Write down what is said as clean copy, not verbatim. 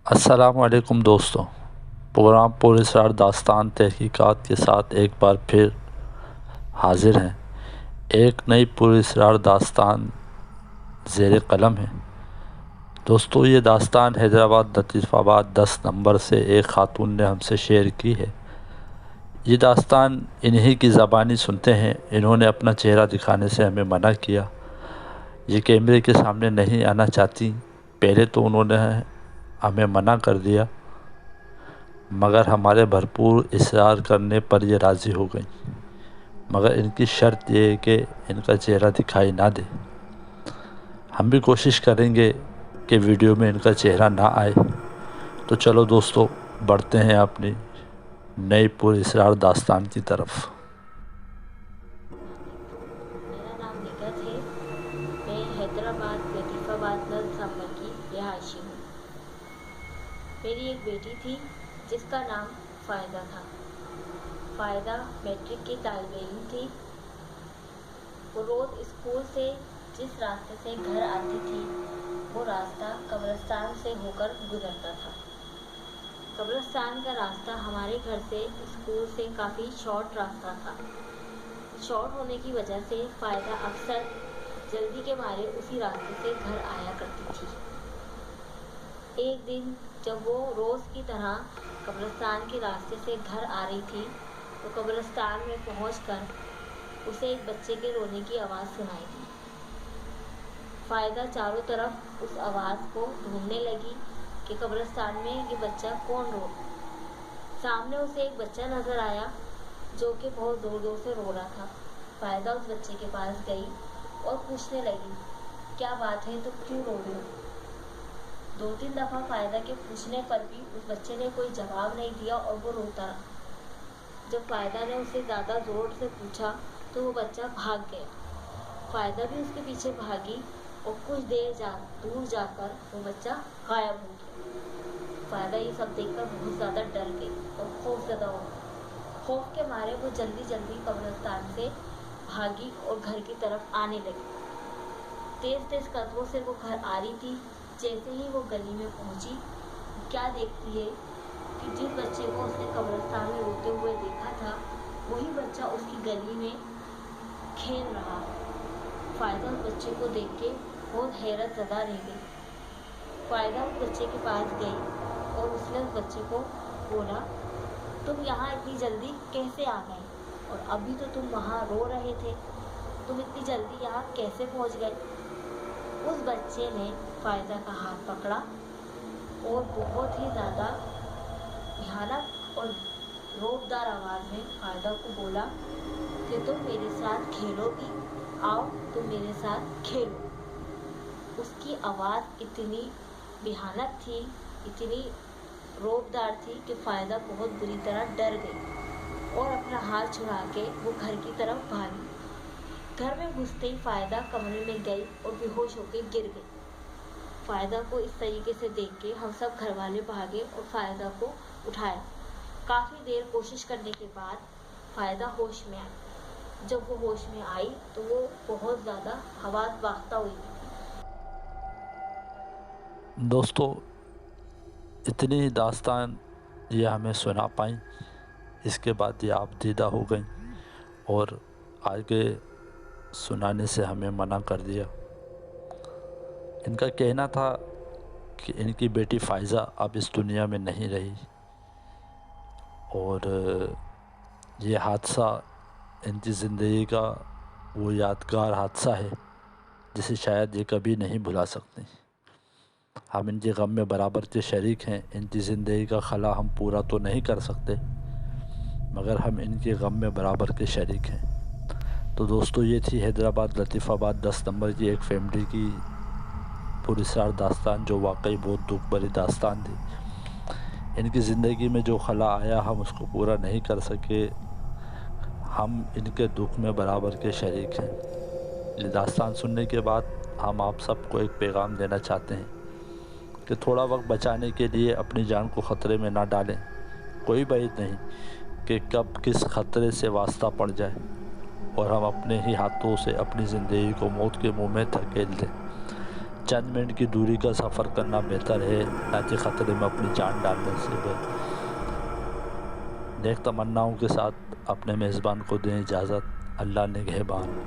السلام علیکم دوستوں، پروگرام پر اسرار داستان تحقیقات کے ساتھ ایک بار پھر حاضر ہیں۔ ایک نئی پر اسرار داستان زیر قلم ہے۔ دوستو، یہ داستان حیدرآباد لطیف آباد 10 نمبر سے ایک خاتون نے ہم سے شیئر کی ہے۔ یہ داستان انہی کی زبانی سنتے ہیں۔ انہوں نے اپنا چہرہ دکھانے سے ہمیں منع کیا۔ یہ کیمرے کے سامنے نہیں آنا چاہتی۔ پہلے تو انہوں نے ہمیں منع کر دیا، مگر ہمارے بھرپور اصرار کرنے پر یہ راضی ہو گئیں، مگر ان کی شرط یہ ہے کہ ان کا چہرہ دکھائی نہ دے۔ ہم بھی کوشش کریں گے کہ ویڈیو میں ان کا چہرہ نہ آئے۔ تو چلو دوستو، بڑھتے ہیں اپنی نئی پر اسرار داستان کی طرف۔ میرا نام نگہت ہے۔ میں حیدرآباد لطیف آباد 10 نمبر کی رہائشی ہوں۔ میری ایک بیٹی تھی جس کا نام فائدہ تھا۔ فائدہ میٹرک کی طالب علم تھی۔ وہ روز اسکول سے جس راستے سے گھر آتی تھی وہ راستہ قبرستان سے ہو کر گزرتا تھا۔ قبرستان کا راستہ ہمارے گھر سے اسکول سے کافی شارٹ راستہ تھا۔ شارٹ ہونے کی وجہ سے فائدہ اکثر جلدی کے مارے اسی راستے سے گھر آیا کرتی تھی۔ ایک دن جب وہ روز کی طرح قبرستان کے راستے سے گھر آ رہی تھی تو قبرستان میں پہنچ کر اسے ایک بچے کے رونے کی آواز سنائی دی۔ فائدہ چاروں طرف اس آواز کو ڈھونڈنے لگی کہ قبرستان میں یہ بچہ کون رو۔ سامنے اسے ایک بچہ نظر آیا جو کہ بہت زور زور سے رو رہا تھا۔ فائدہ اس بچے کے پاس گئی اور پوچھنے لگی، کیا بات ہے، تم کیوں رو رہی ہو؟ 2-3 دفعہ فائدہ کے پوچھنے پر بھی اس بچے نے کوئی جواب نہیں دیا اور وہ روتا رہا۔ جب فائدہ نے اسے زیادہ زور سے پوچھا تو وہ بچہ بھاگ گیا۔ فائدہ بھی اس کے پیچھے بھاگی اور کچھ دیر دور جا کر وہ بچہ غائب ہو گیا۔ فائدہ یہ سب دیکھ کر بہت زیادہ ڈر گئی اور خوف زدہ ہو گئی۔ خوف کے مارے وہ جلدی جلدی قبرستان سے بھاگی اور گھر کی طرف آنے لگی۔ تیز تیز قدموں سے وہ گھر آ رہی تھی۔ جیسے ہی وہ گلی میں پہنچی، کیا دیکھتی ہے کہ جس بچے کو اس نے قبرستان میں روتے ہوئے دیکھا تھا وہی بچہ اس کی گلی میں کھیل رہا۔ فائدہ اس بچے کو دیکھ کے بہت حیرت زدہ رہ گئی۔ فائدہ اس بچے کے پاس گئی اور اس نے اس بچے کو بولا، تم یہاں اتنی جلدی کیسے آ گئے؟ اور ابھی تو تم وہاں رو رہے تھے، تم اتنی جلدی یہاں کیسے پہنچ گئے؟ اس بچے نے فائدہ کا ہاتھ پکڑا اور بہت ہی زیادہ بھیانک اور روبدار آواز میں فائدہ کو بولا کہ تم میرے ساتھ کھیلو گی، آؤ تم میرے ساتھ کھیلو۔ اس کی آواز اتنی بھیانک تھی، اتنی روبدار تھی کہ فائدہ بہت بری طرح ڈر گئی اور اپنا ہاتھ چھڑا کے وہ گھر کی طرف بھاگی۔ گھر میں گھستے ہی فائدہ کمرے میں گئی اور بے ہوش ہو کے گر گئی۔ فائدہ کو اس طریقے سے دیکھ کے ہم سب گھر والے بھاگے اور فائدہ کو اٹھایا۔ کافی دیر کوشش کرنے کے بعد فائدہ ہوش میں آئی۔ جب وہ ہوش میں آئی تو وہ بہت زیادہ حواس باختہ ہوئی تھی۔ دوستو، اتنی داستان یہ ہمیں سنا پائیں، اس کے بعد یہ آپ دیدہ ہو گئیں اور آگے سنانے سے ہمیں منع کر دیا۔ ان کا کہنا تھا کہ ان کی بیٹی فائزہ اب اس دنیا میں نہیں رہی اور یہ حادثہ ان کی زندگی کا وہ یادگار حادثہ ہے جسے شاید یہ کبھی نہیں بھلا سکتے۔ ہم ان کے غم میں برابر کے شریک ہیں۔ ان کی زندگی کا خلا ہم پورا تو نہیں کر سکتے، مگر ہم ان کے غم میں برابر کے شریک ہیں۔ تو دوستو، یہ تھی حیدرآباد لطیف آباد 10 نمبر کی ایک فیملی کی پر اسرار داستان، جو واقعی بہت دکھ بھری داستان تھی۔ ان کی زندگی میں جو خلا آیا ہم اس کو پورا نہیں کر سکے، ہم ان کے دکھ میں برابر کے شریک ہیں۔ یہ داستان سننے کے بعد ہم آپ سب کو ایک پیغام دینا چاہتے ہیں کہ تھوڑا وقت بچانے کے لیے اپنی جان کو خطرے میں نہ ڈالیں۔ کوئی بعید نہیں کہ کب کس خطرے سے واسطہ پڑ جائے اور ہم اپنے ہی ہاتھوں سے اپنی زندگی کو موت کے منہ میں دھکیل دیں۔ چند منٹ کی دوری کا سفر کرنا بہتر ہے نہ کہ خطرے میں اپنی جان ڈالنے سے۔ نیک تمناؤں کے ساتھ اپنے میزبان کو دیں اجازت۔ اللہ نگہبان۔